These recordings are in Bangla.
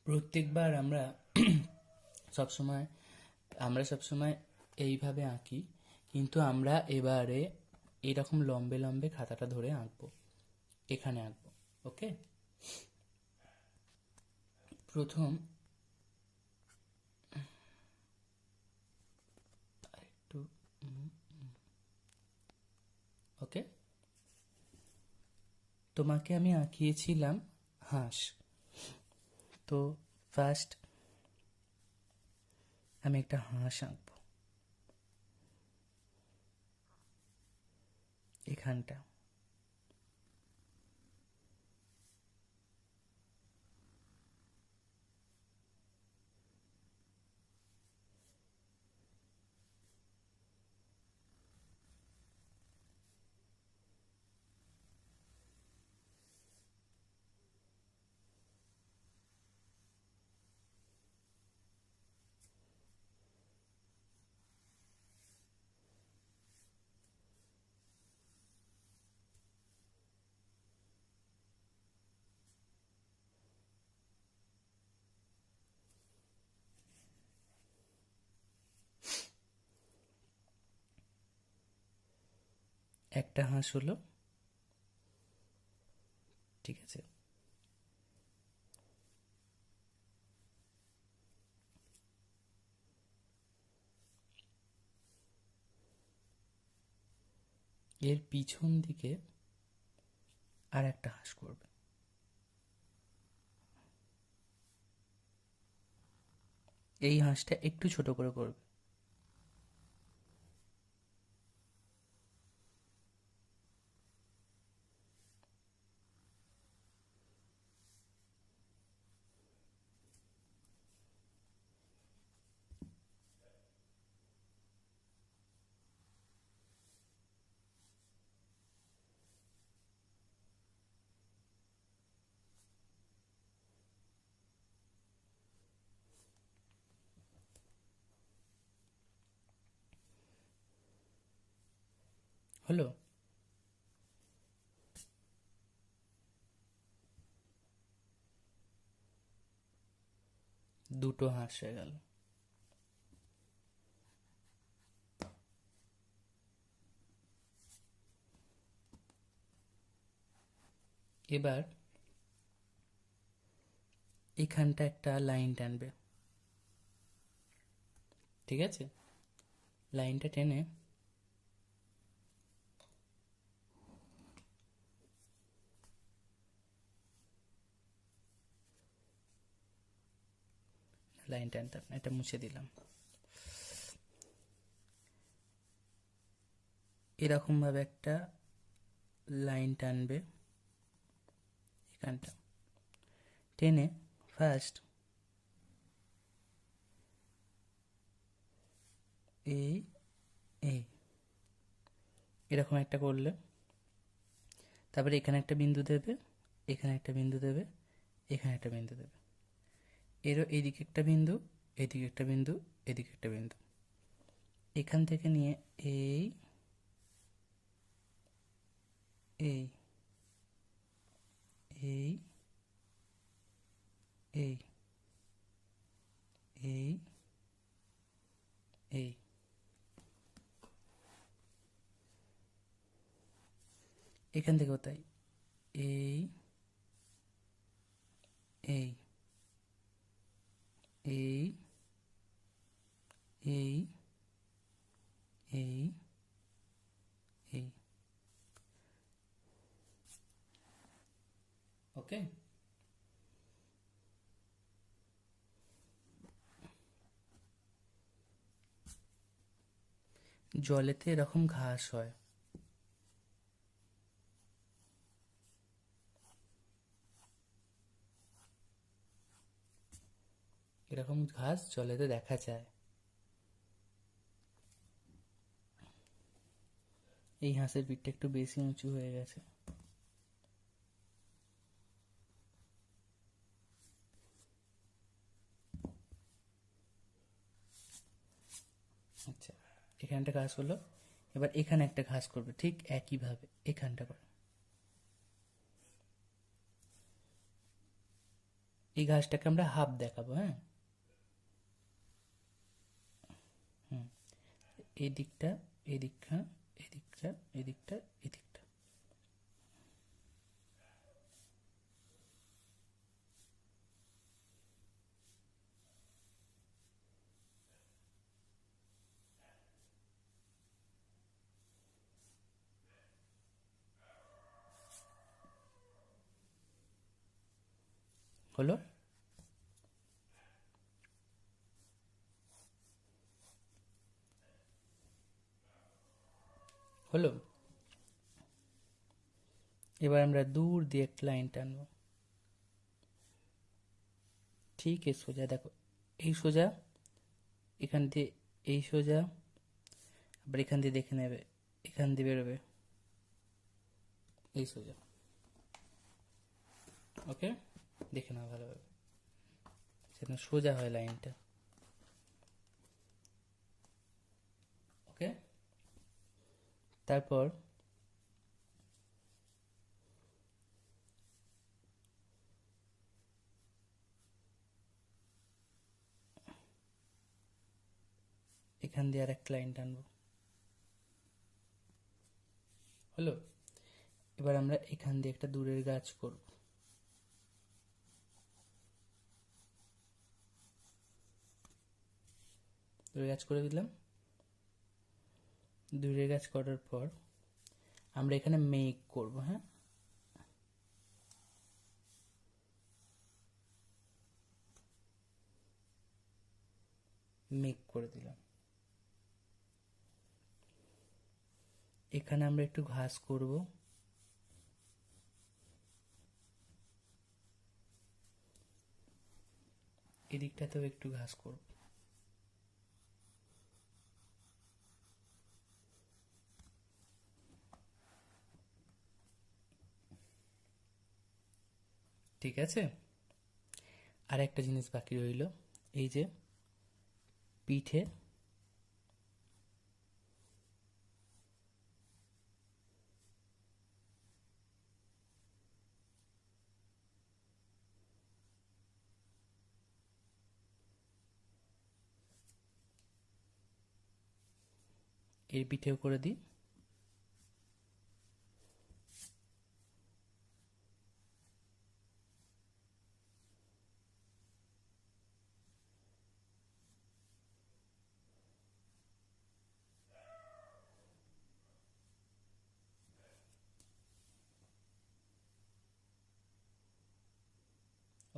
প্রত্যেকবার সবসময় আমরা সবসময় এইভাবে আঁকি, কিন্তু আমরা এবারে এরকম লম্বে লম্বে খাতাটা ধরে আঁকবো, এখানে আঁকবো। ওকে, প্রথম একটু ওকে, তোমাকে আমি আঁকিয়েছিলাম হাঁস। তো ফার্স্ট আমি একটা হাঁস আঁকবো এখানটা। একটা হাঁস হলো, ঠিক আছে। এর পিছন দিকে আর একটা হাঁস করবে। এই হাঁসটা একটু ছোট করে করবে। হলো? দুটো হাঁস হয়ে গেল। এবার এখানটা একটা লাইন টানবে, ঠিক আছে? লাইনটা টেনে লাইন টানতাম না, এটা মুছে দিলাম। এরকম ভাবে একটা লাইন টানবে এখানটা, টেনে ফার্স্ট এই এই এরকম একটা করলে, তারপরে এখানে একটা বিন্দু দেবে, এখানে একটা বিন্দু দেবে, এখানে একটা বিন্দু দেবে। এরও এইদিকে একটা বিন্দু, এদিকে একটা বিন্দু, এদিকে একটা বিন্দু। এখান থেকে নিয়ে এই এই এই এই এই এই এখান থেকেও তাই, এই এই এই এই এই এই ওকে। জলেতে এরকম ঘাস হয়, এরকম ঘাস জলেতে দেখা যায়। এই হাঁসের পিঠটা একটু বেশি উঁচু হয়ে গেছে। আচ্ছা, এখানটা ঘাস হলো। এবার এখানে একটা ঘাস করবে ঠিক একইভাবে, এখানটা করে এই ঘাসটাকে আমরা হাফ দেখাবো। হ্যাঁ, এই দিকটা, এই দিকটা, এই দিকটা, এই দিকটা, এই দিকটা। হলো? হলো? এবার আমরা দূর দিয়ে একটা লাইন টানবো, ঠিক এই সোজা। দেখো, এই সোজা, এখান দিয়ে এই সোজা, আবার এখান দিয়ে দেখে নেবে, এখান দিয়ে বেরোবে এই সোজা। ওকে, দেখে নাও ভালোভাবে, সেটা সোজা হয় লাইনটা। ওকে, তারপর এখান দিয়ে আর একটা লাইন টানবো। হলো? এবার আমরা এখান দিয়ে একটা দূরের গাছ করব। দূরের গাছ করে দিলাম। দূরের গাছ করার পর আমরা এখানে মেঘ করব। হ্যাঁ, মেঘ করে দিলাম। এখানে আমরা একটু ঘাস করব। এদিকটাতেও একটু ঘাস করব। ঠিক আছে, আর একটা জিনিস বাকি রইল, এই যে পিঠে এই পিঠেও করে দিই।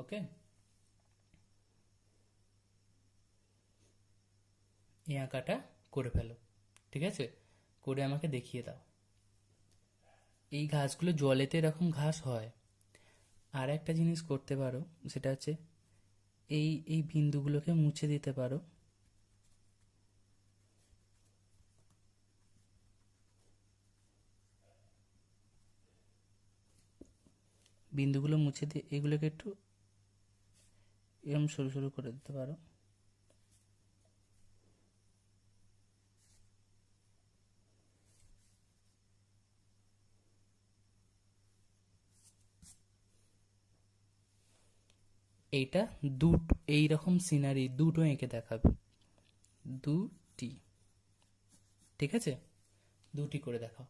ওকে, এই আঁকাটা করে ফেলো। ঠিক আছে, করে আমাকে দেখিয়ে দাও। এই ঘাসগুলো জলেতে এরকম ঘাস হয়। আর একটা জিনিস করতে পারো, সেটা হচ্ছে এই এই বিন্দুগুলোকে মুছে দিতে পারো। বিন্দুগুলো মুছে দিয়ে এগুলোকে একটু এরকম সরু সরু করে দিতে পারো। এইটা দুটো এইরকম সিনারি দুটো এঁকে দেখাবে, দুটি। ঠিক আছে, দুটি করে দেখাও।